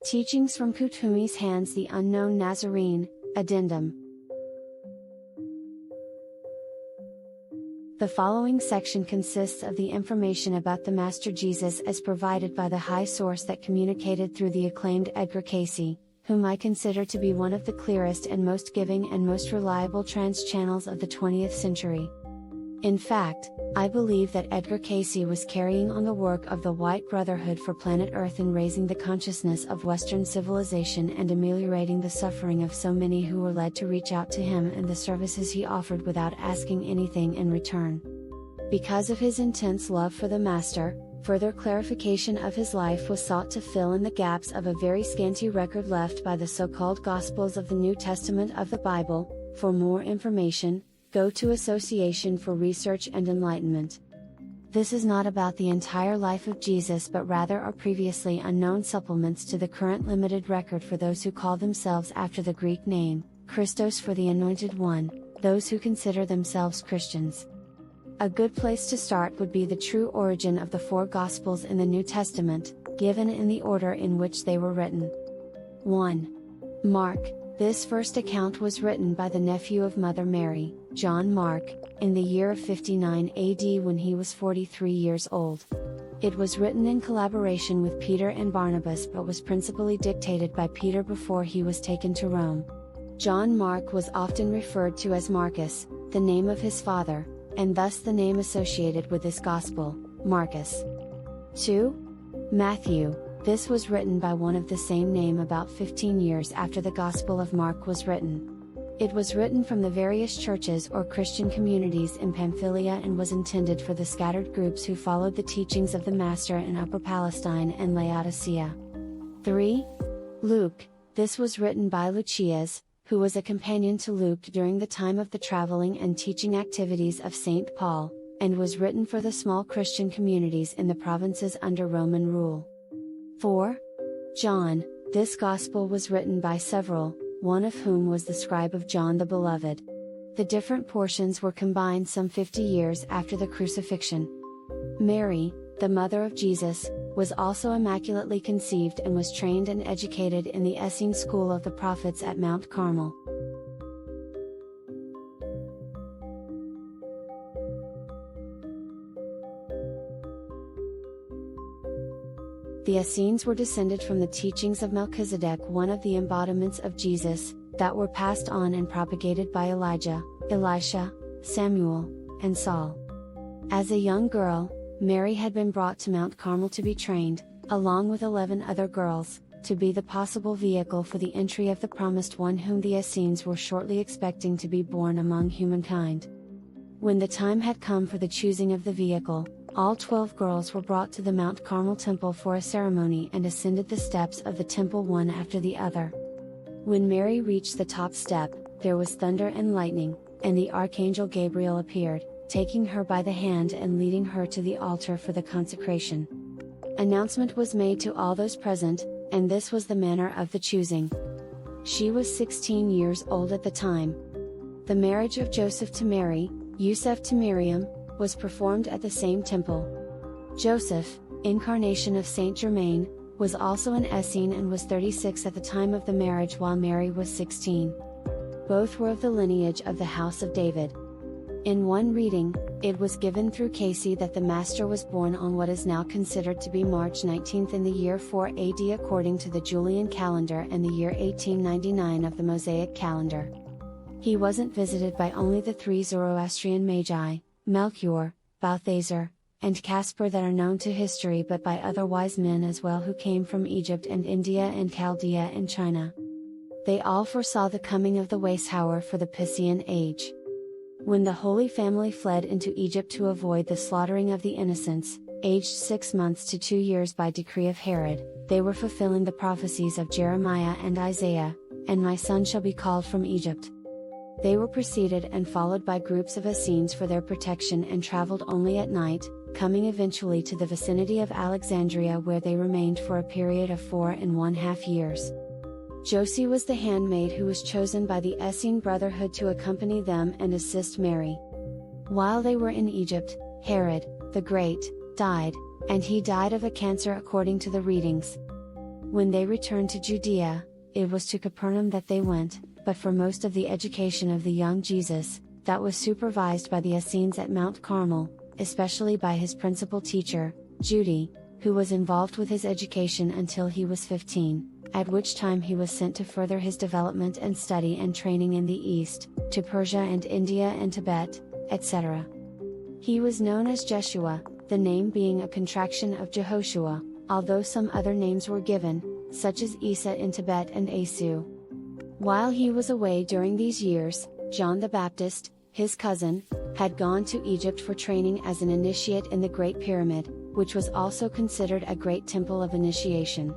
Teachings from Kuthumi's Hands, the Unknown Nazarene, Addendum. The following section consists of the information about the Master Jesus as provided by the high source that communicated through the acclaimed Edgar Cayce, whom I consider to be one of the clearest and most giving and most reliable trans-channels of the 20th century. In fact, I believe that Edgar Cayce was carrying on the work of the White Brotherhood for planet Earth in raising the consciousness of Western civilization and ameliorating the suffering of so many who were led to reach out to him and the services he offered without asking anything in return. Because of his intense love for the Master, further clarification of his life was sought to fill in the gaps of a very scanty record left by the so-called Gospels of the New Testament of the Bible. For more information, go to Association for Research and Enlightenment. This is not about the entire life of Jesus but rather are previously unknown supplements to the current limited record for those who call themselves after the Greek name, Christos, for the Anointed One, those who consider themselves Christians. A good place to start would be the true origin of the four Gospels in the New Testament, given in the order in which they were written. 1. Mark. This first account was written by the nephew of Mother Mary, John Mark, in the year of 59 AD when he was 43 years old. It was written in collaboration with Peter and Barnabas but was principally dictated by Peter before he was taken to Rome. John Mark was often referred to as Marcus, the name of his father, and thus the name associated with this Gospel, Marcus. 2. Matthew. This was written by one of the same name about 15 years after the Gospel of Mark was written. It was written from the various churches or Christian communities in Pamphylia and was intended for the scattered groups who followed the teachings of the Master in Upper Palestine and Laodicea. 3. Luke. This was written by Lucius, who was a companion to Luke during the time of the traveling and teaching activities of St. Paul, and was written for the small Christian communities in the provinces under Roman rule. 4. John. This Gospel was written by several, one of whom was the scribe of John the Beloved. The different portions were combined some 50 years after the crucifixion. Mary, the mother of Jesus, was also immaculately conceived and was trained and educated in the Essene school of the prophets at Mount Carmel. The Essenes were descended from the teachings of Melchizedek, one of the embodiments of Jesus, that were passed on and propagated by Elijah, Elisha, Samuel, and Saul. As a young girl, Mary had been brought to Mount Carmel to be trained, along with 11 other girls, to be the possible vehicle for the entry of the Promised One whom the Essenes were shortly expecting to be born among humankind. When the time had come for the choosing of the vehicle, all 12 girls were brought to the Mount Carmel temple for a ceremony and ascended the steps of the temple one after the other. When Mary reached the top step, there was thunder and lightning, and the archangel Gabriel appeared, taking her by the hand and leading her to the altar for the consecration. Announcement was made to all those present, and this was the manner of the choosing. She was 16 years old at the time. The marriage of Joseph to Mary, Yusuf to Miriam, was performed at the same temple. Joseph, incarnation of Saint Germain, was also an Essene and was 36 at the time of the marriage while Mary was 16. Both were of the lineage of the house of David. In one reading, it was given through Cayce that the Master was born on what is now considered to be March 19 in the year 4 AD according to the Julian calendar and the year 1899 of the Mosaic calendar. He wasn't visited by only the three Zoroastrian magi, Melchior, Balthazar, and Caspar that are known to history but by other wise men as well who came from Egypt and India and Chaldea and China. They all foresaw the coming of the Weishauer for the Piscean age. When the Holy Family fled into Egypt to avoid the slaughtering of the innocents, aged 6 months to 2 years by decree of Herod, they were fulfilling the prophecies of Jeremiah and Isaiah, "And my son shall be called from Egypt." They were preceded and followed by groups of Essenes for their protection and traveled only at night, coming eventually to the vicinity of Alexandria where they remained for a period of 4½ years. Josie was the handmaid who was chosen by the Essene Brotherhood to accompany them and assist Mary. While they were in Egypt, Herod, the Great, died, and he died of a cancer according to the readings. When they returned to Judea, it was to Capernaum that they went, but for most of the education of the young Jesus, that was supervised by the Essenes at Mount Carmel, especially by his principal teacher, Judy, who was involved with his education until he was 15, at which time he was sent to further his development and study and training in the East, to Persia and India and Tibet, etc. He was known as Jeshua, the name being a contraction of Jehoshua, although some other names were given, such as Isa in Tibet and Asu. While he was away during these years, John the Baptist, his cousin, had gone to Egypt for training as an initiate in the Great Pyramid, which was also considered a great temple of initiation.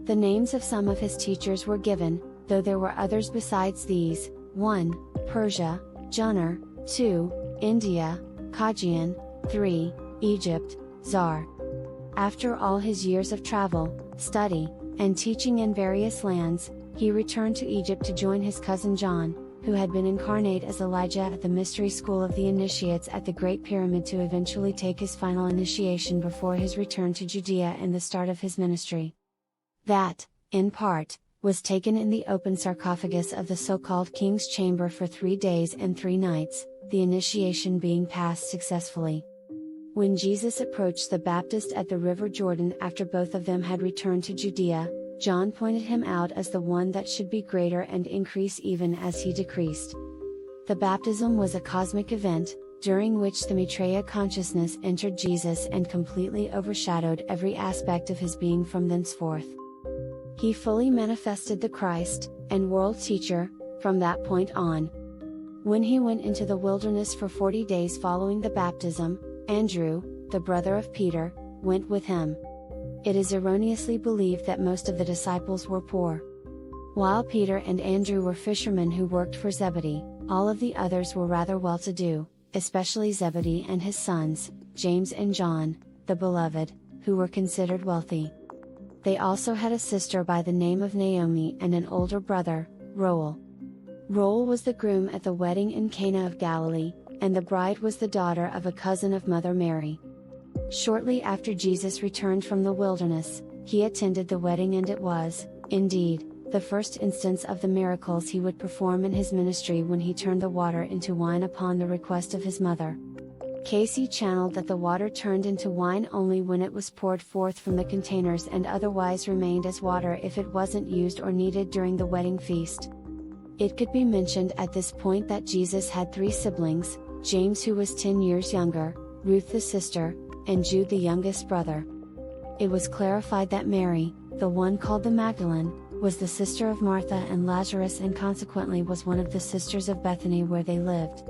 The names of some of his teachers were given, though there were others besides these: 1. Persia, Junner; 2. India, Kajian; 3. Egypt, Zar. After all his years of travel, study, and teaching in various lands, he returned to Egypt to join his cousin John, who had been incarnate as Elijah at the mystery school of the initiates at the Great Pyramid, to eventually take his final initiation before his return to Judea and the start of his ministry. That, in part, was taken in the open sarcophagus of the so-called King's Chamber for 3 days and 3 nights, the initiation being passed successfully. When Jesus approached the Baptist at the river Jordan after both of them had returned to Judea, John pointed him out as the one that should be greater and increase even as he decreased. The baptism was a cosmic event, during which the Maitreya consciousness entered Jesus and completely overshadowed every aspect of his being from thenceforth. He fully manifested the Christ, and world teacher, from that point on. When he went into the wilderness for 40 days following the baptism, Andrew, the brother of Peter, went with him. It is erroneously believed that most of the disciples were poor. While Peter and Andrew were fishermen who worked for Zebedee, all of the others were rather well-to-do, especially Zebedee and his sons, James and John, the beloved, who were considered wealthy. They also had a sister by the name of Naomi and an older brother, Reuel. Reuel was the groom at the wedding in Cana of Galilee, and the bride was the daughter of a cousin of Mother Mary. Shortly after Jesus returned from the wilderness, he attended the wedding, and it was, indeed, the first instance of the miracles he would perform in his ministry when he turned the water into wine upon the request of his mother. Casey channeled that the water turned into wine only when it was poured forth from the containers, and otherwise remained as water if it wasn't used or needed during the wedding feast. It could be mentioned at this point that Jesus had 3 siblings: James, who was 10 years younger, Ruth the sister, and Jude the youngest brother. It was clarified that Mary, the one called the Magdalene, was the sister of Martha and Lazarus, and consequently was one of the sisters of Bethany where they lived.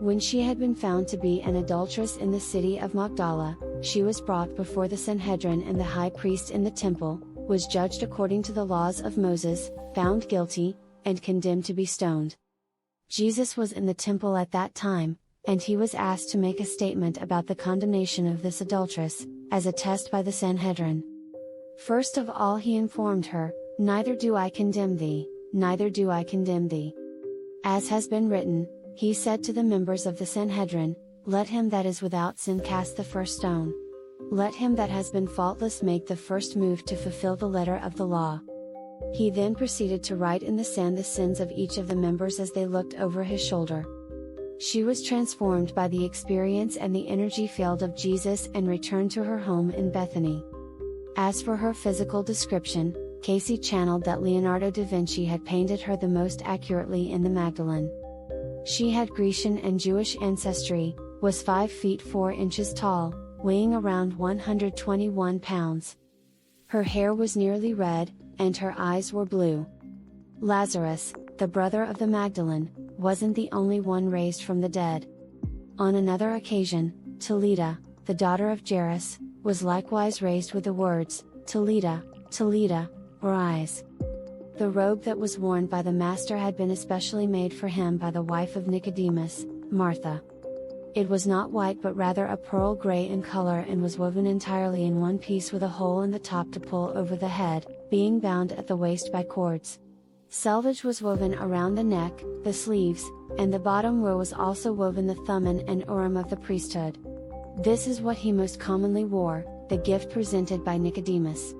When she had been found to be an adulteress in the city of Magdala, she was brought before the Sanhedrin, and the high priest in the temple, was judged according to the laws of Moses, found guilty, and condemned to be stoned. Jesus was in the temple at that time, and he was asked to make a statement about the condemnation of this adulteress, as a test by the Sanhedrin. First of all he informed her, "Neither do I condemn thee, neither do I condemn thee." As has been written, he said to the members of the Sanhedrin, "Let him that is without sin cast the first stone. Let him that has been faultless make the first move to fulfill the letter of the law." He then proceeded to write in the sand the sins of each of the members as they looked over his shoulder. She was transformed by the experience and the energy field of Jesus and returned to her home in Bethany. As for her physical description, Casey channeled that Leonardo da Vinci had painted her the most accurately in the Magdalene. She had Grecian and Jewish ancestry, was 5 feet 4 inches tall, weighing around 121 pounds. Her hair was nearly red, and her eyes were blue. Lazarus, the brother of the Magdalene, wasn't the only one raised from the dead. On another occasion, Talita, the daughter of Jairus, was likewise raised with the words, "Talita, Talita," rise. The robe that was worn by the Master had been especially made for him by the wife of Nicodemus, Martha. It was not white but rather a pearl gray in color, and was woven entirely in one piece with a hole in the top to pull over the head, being bound at the waist by cords. Selvage was woven around the neck, the sleeves, and the bottom where was also woven the thummim and urim of the priesthood. This is what he most commonly wore, the gift presented by Nicodemus.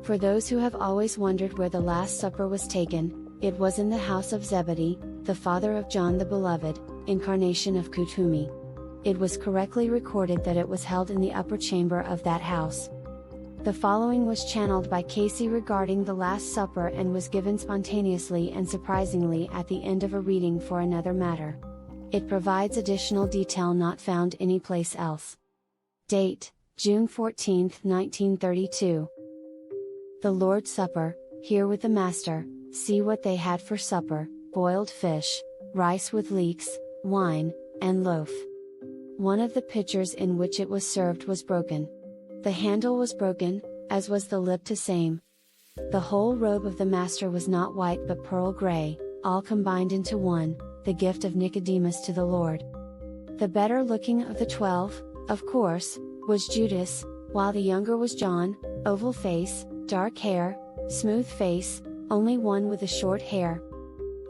For those who have always wondered where the Last Supper was taken, it was in the house of Zebedee, the father of John the Beloved, incarnation of Kuthumi. It was correctly recorded that it was held in the upper chamber of that house. The following was channeled by Casey regarding the Last Supper and was given spontaneously and surprisingly at the end of a reading for another matter. It provides additional detail not found anyplace else. Date: June 14, 1932. The Lord's Supper, here with the Master, see what they had for supper: boiled fish, rice with leeks, wine, and loaf. One of the pitchers in which it was served was broken. The handle was broken, as was the lip to same. The whole robe of the Master was not white but pearl gray, all combined into one, the gift of Nicodemus to the Lord. The better looking of the 12, of course, was Judas, while the younger was John, oval face, dark hair, smooth face, only one with a short hair.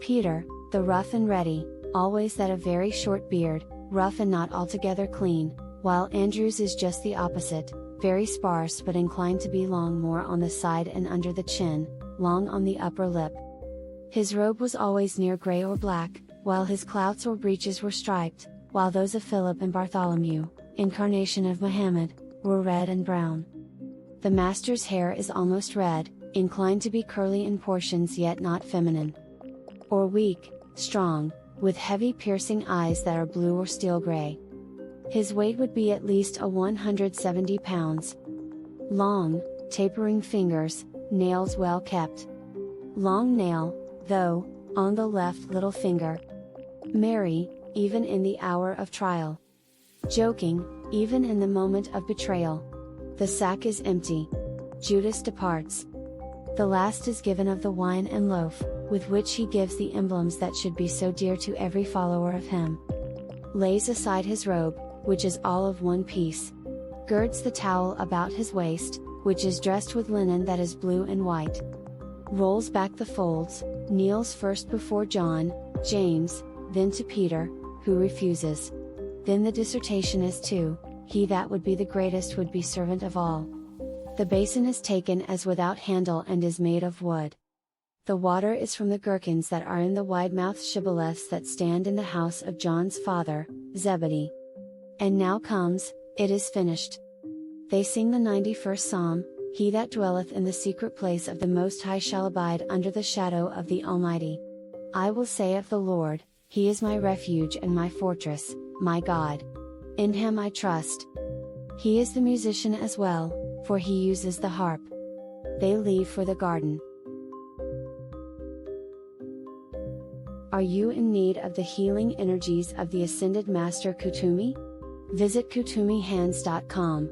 Peter, the rough and ready, always that a very short beard, rough and not altogether clean, while Andrew's is just the opposite, very sparse but inclined to be long more on the side and under the chin, long on the upper lip. His robe was always near gray or black, while his clouts or breeches were striped, while those of Philip and Bartholomew, incarnation of Muhammad, were red and brown. The Master's hair is almost red, inclined to be curly in portions yet not feminine. Or weak, strong, with heavy piercing eyes that are blue or steel gray. His weight would be at least 170 pounds. Long, tapering fingers, nails well kept. Long nail, though, on the left little finger. Merry, even in the hour of trial. Joking, even in the moment of betrayal. The sack is empty. Judas departs. The last is given of the wine and loaf, with which he gives the emblems that should be so dear to every follower of him. Lays aside his robe, which is all of one piece. Girds the towel about his waist, which is dressed with linen that is blue and white. Rolls back the folds, kneels first before John, James, then to Peter, who refuses. Then the dissertation is to, he that would be the greatest would be servant of all. The basin is taken as without handle and is made of wood. The water is from the gherkins that are in the wide-mouthed shibboleths that stand in the house of John's father, Zebedee. And now comes, it is finished. They sing the 91st Psalm, He that dwelleth in the secret place of the Most High shall abide under the shadow of the Almighty. I will say of the Lord, He is my refuge and my fortress, my God. In Him I trust. He is the musician as well, for he uses the harp. They leave for the garden. Are you in need of the healing energies of the Ascended Master Kuthumi? Visit KuthumiHands.com.